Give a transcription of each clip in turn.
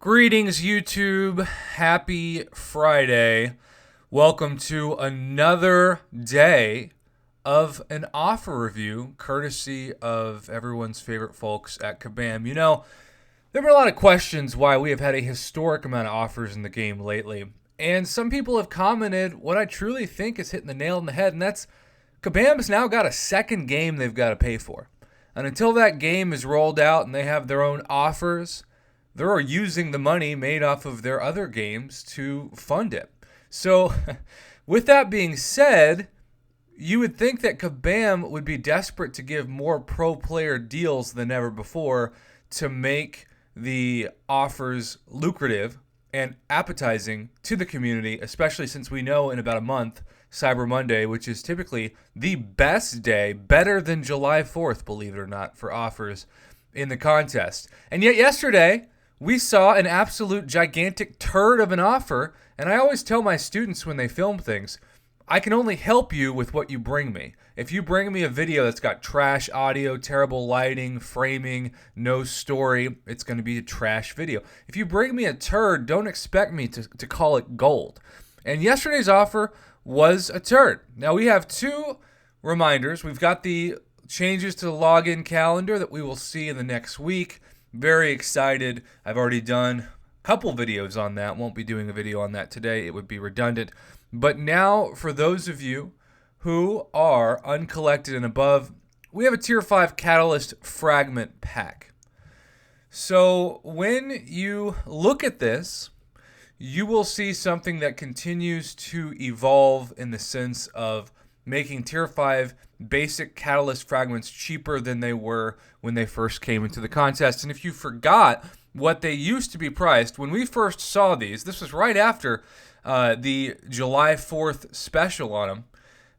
Greetings, YouTube. Happy Friday. Welcome to another day of an offer review, courtesy of everyone's favorite folks at Kabam. You know, there have been a lot of questions why we have had a historic amount of offers in the game lately. And some people have commented what I truly think is hitting the nail on the head, and that's Kabam's now got a second game they've got to pay for. And until that game is rolled out and they have their own offers, they're using the money made off of their other games to fund it. So, with that being said, you would think that Kabam would be desperate to give more pro player deals than ever before to make the offers lucrative and appetizing to the community, especially since we know in about a month, Cyber Monday, which is typically the best day, better than July 4th, believe it or not, for offers in the contest. And yet yesterday, we saw an absolute gigantic turd of an offer, and I always tell my students when they film things, I can only help you with what you bring me. If you bring me a video that's got trash audio, terrible lighting, framing, no story, it's going to be a trash video. If you bring me a turd, don't expect me to call it gold. And yesterday's offer was a turd. Now we have two reminders. We've got the changes to the login calendar that we will see in the next week. Very excited. I've already done a couple videos on that. Won't be doing a video on that today. It would be redundant. But now, for those of you who are uncollected and above, we have a Tier 5 Catalyst Fragment Pack. So when you look at this, you will see something that continues to evolve in the sense of making Tier 5 basic Catalyst fragments cheaper than they were when they first came into the contest. And if you forgot what they used to be priced, when we first saw these, this was right after the July 4th special on them,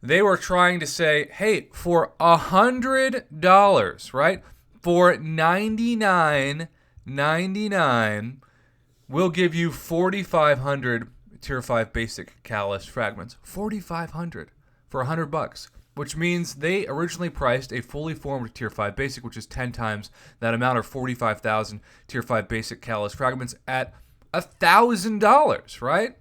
they were trying to say, hey, for $100, right? For $99.99, we'll give you 4,500 Tier 5 basic Catalyst fragments. 4,500 for $100, which means they originally priced a fully formed Tier 5 basic, which is 10 times that amount, or 45,000 Tier 5 basic Catalyst fragments at $1,000, right?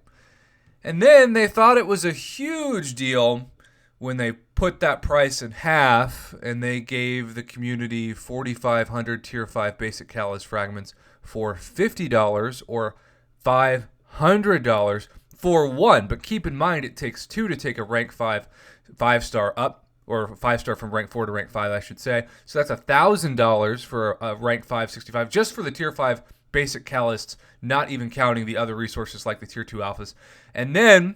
And then they thought it was a huge deal when they put that price in half and they gave the community 4,500 Tier 5 basic Catalyst fragments for $50 or $500 for one. But keep in mind, it takes two to take a rank 5-star up, or 5-star from rank 4 to rank 5, I should say. So that's $1,000 for a rank 5 65, just for the Tier 5 basic Catalysts, not even counting the other resources like the Tier 2 alphas. And then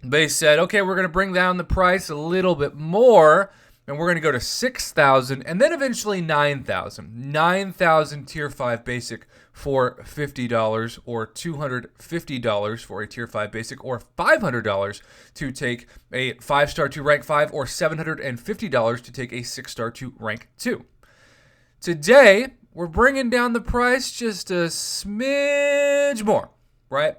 they said, okay, we're going to bring down the price a little bit more, and we're going to go to 6,000, and then eventually 9,000. 9,000 Tier 5 basic for $50, or $250 for a Tier 5 basic, or $500 to take a 5-star to rank 5, or $750 to take a 6-star to rank 2. Today, we're bringing down the price just a smidge more, right?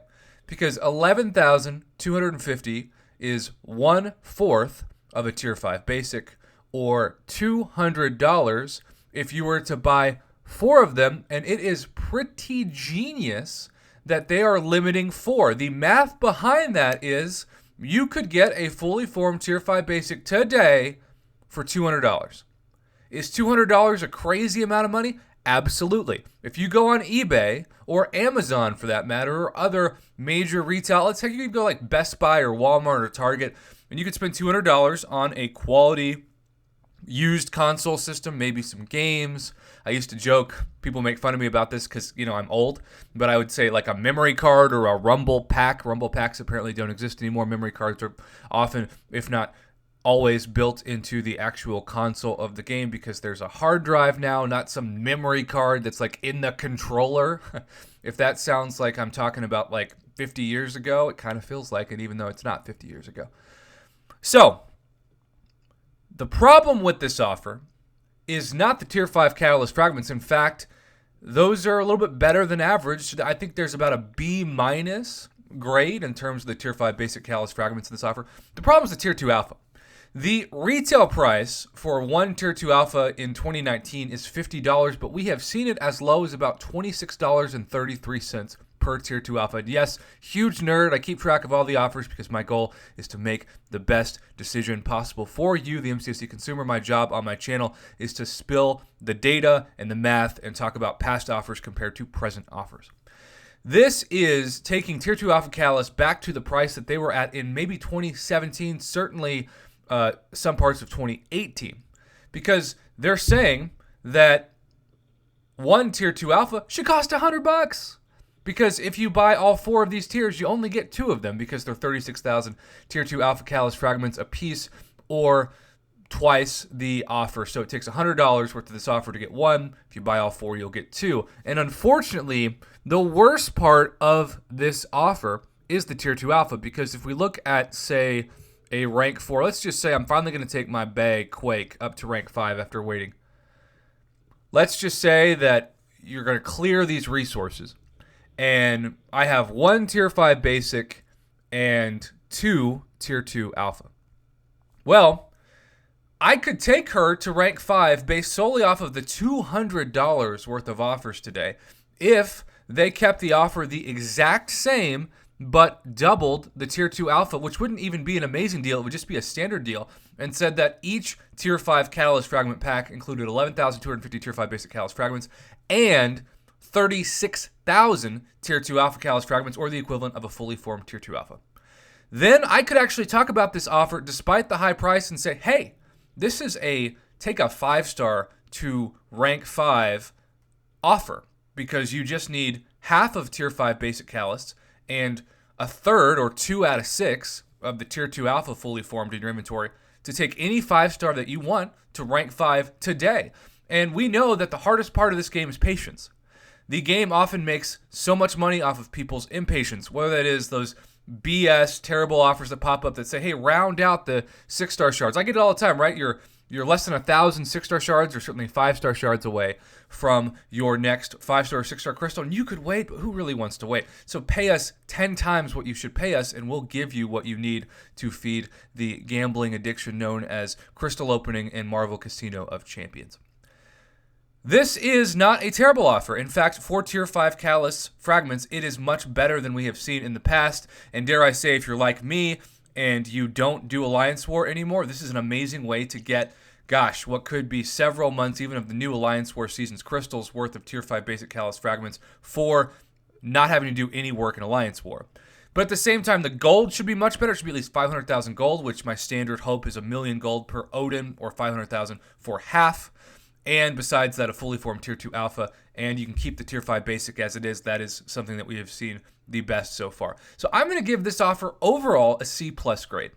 Because 11,250 is 1/4 of a Tier 5 basic, or $200 if you were to buy 4 of them, and it is pretty genius that they are limiting 4. The math behind that is you could get a fully formed Tier 5 basic today for $200. Is $200 a crazy amount of money? Absolutely. If you go on eBay or Amazon for that matter, or other major retail outlets, heck, you could go like Best Buy or Walmart or Target, and you could spend $200 on a quality used console system, maybe some games. I used to joke, people make fun of me about this because, you know, I'm old, but I would say like a memory card or a Rumble Pack. Rumble Packs apparently don't exist anymore. Memory cards are often, if not always, built into the actual console of the game because there's a hard drive now, not some memory card that's like in the controller. If that sounds like I'm talking about like 50 years ago, it kind of feels like it, even though it's not 50 years ago. So, the problem with this offer is not the Tier 5 Catalyst fragments. In fact, those are a little bit better than average. I think there's about a B- grade in terms of the Tier 5 basic Catalyst fragments in this offer. The problem is the Tier 2 Alpha. The retail price for one Tier 2 Alpha in 2019 is $50, but we have seen it as low as about $26.33 per Tier 2 Alpha. And yes, huge nerd. I keep track of all the offers because my goal is to make the best decision possible for you, the MCSC consumer. My job on my channel is to spill the data and the math and talk about past offers compared to present offers. This is taking Tier 2 Alpha Catalyst back to the price that they were at in maybe 2017, certainly some parts of 2018, because they're saying that one Tier 2 Alpha should cost $100. Because if you buy all 4 of these tiers, you only get 2 of them because they're 36,000 Tier 2 Alpha Catalyst fragments a piece, or twice the offer. So it takes $100 worth of this offer to get 1. If you buy all 4, you'll get 2. And unfortunately, the worst part of this offer is the Tier 2 Alpha, because if we look at, say, a rank 4, let's just say I'm finally going to take my Bay Quake up to rank 5 after waiting. Let's just say that you're going to clear these resources, and I have 1 Tier 5 Basic and 2 Tier 2 Alpha. Well, I could take her to rank 5 based solely off of the $200 worth of offers today if they kept the offer the exact same but doubled the Tier 2 Alpha, which wouldn't even be an amazing deal. It would just be a standard deal, and said that each Tier 5 Catalyst fragment pack included 11,250 Tier 5 basic Catalyst fragments and 36,000 Tier 2 Alpha Catalyst fragments, or the equivalent of a fully formed Tier 2 Alpha. Then I could actually talk about this offer despite the high price and say, hey, this is a take a 5-star to rank 5 offer, because you just need half of Tier 5 basic Catalysts and a third or 2 out of 6 of the Tier 2 Alpha fully formed in your inventory to take any 5-star that you want to rank 5 today. And we know that the hardest part of this game is patience. The game often makes so much money off of people's impatience, whether that is those BS terrible offers that pop up that say, hey, round out the 6-star shards. I get it all the time, right? You're less than 1,000 6-star shards, or certainly 5-star shards away from your next 5-star or 6-star crystal, and you could wait, but who really wants to wait? So pay us 10 times what you should pay us, and we'll give you what you need to feed the gambling addiction known as crystal opening in Marvel Casino of Champions. This is not a terrible offer. In fact, for Tier 5 Catalyst fragments, it is much better than we have seen in the past, and dare I say, if you're like me and you don't do Alliance War anymore, this is an amazing way to get, gosh, what could be several months even of the new Alliance War Seasons crystals worth of Tier 5 basic Catalyst fragments for not having to do any work in Alliance War. But at the same time, the gold should be much better. It should be at least 500,000 gold, which my standard hope is 1 million gold per Odin, or 500,000 for half. And besides that, a fully formed Tier 2 Alpha, and you can keep the Tier 5 Basic as it is. That is something that we have seen the best so far. So I'm going to give this offer overall a C+ grade.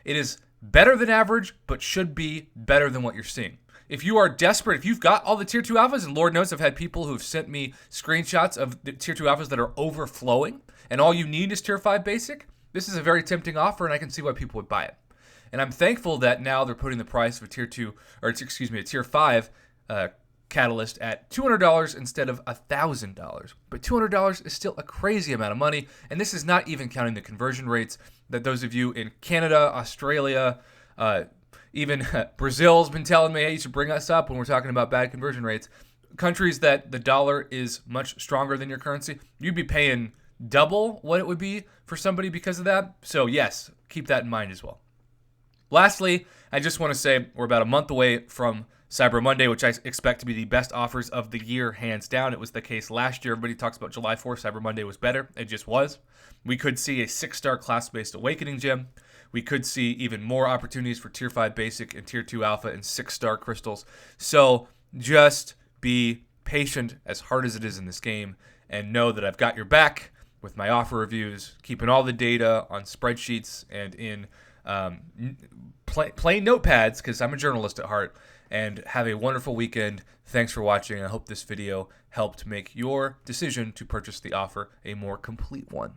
It is better than average, but should be better than what you're seeing. If you are desperate, if you've got all the Tier 2 Alphas, and Lord knows I've had people who have sent me screenshots of the Tier 2 Alphas that are overflowing, and all you need is Tier 5 Basic, this is a very tempting offer, and I can see why people would buy it. And I'm thankful that now they're putting the price of a Tier 2, or excuse me, a Tier 5 Catalyst at $200 instead of $1,000. But $200 is still a crazy amount of money, and this is not even counting the conversion rates that those of you in Canada, Australia, even Brazil's been telling me, hey, you should bring us up when we're talking about bad conversion rates. Countries that the dollar is much stronger than your currency, you'd be paying double what it would be for somebody because of that. So yes, keep that in mind as well. Lastly, I just want to say we're about a month away from Cyber Monday, which I expect to be the best offers of the year, hands down. It was the case last year. Everybody talks about July 4th. Cyber Monday was better. It just was. We could see a 6-star class-based Awakening Gem. We could see even more opportunities for Tier 5 Basic and Tier 2 Alpha and 6-star crystals. So just be patient, as hard as it is in this game, and know that I've got your back with my offer reviews, keeping all the data on spreadsheets and in plain notepads, because I'm a journalist at heart. And have a wonderful weekend. Thanks for watching. I hope this video helped make your decision to purchase the offer a more complete one.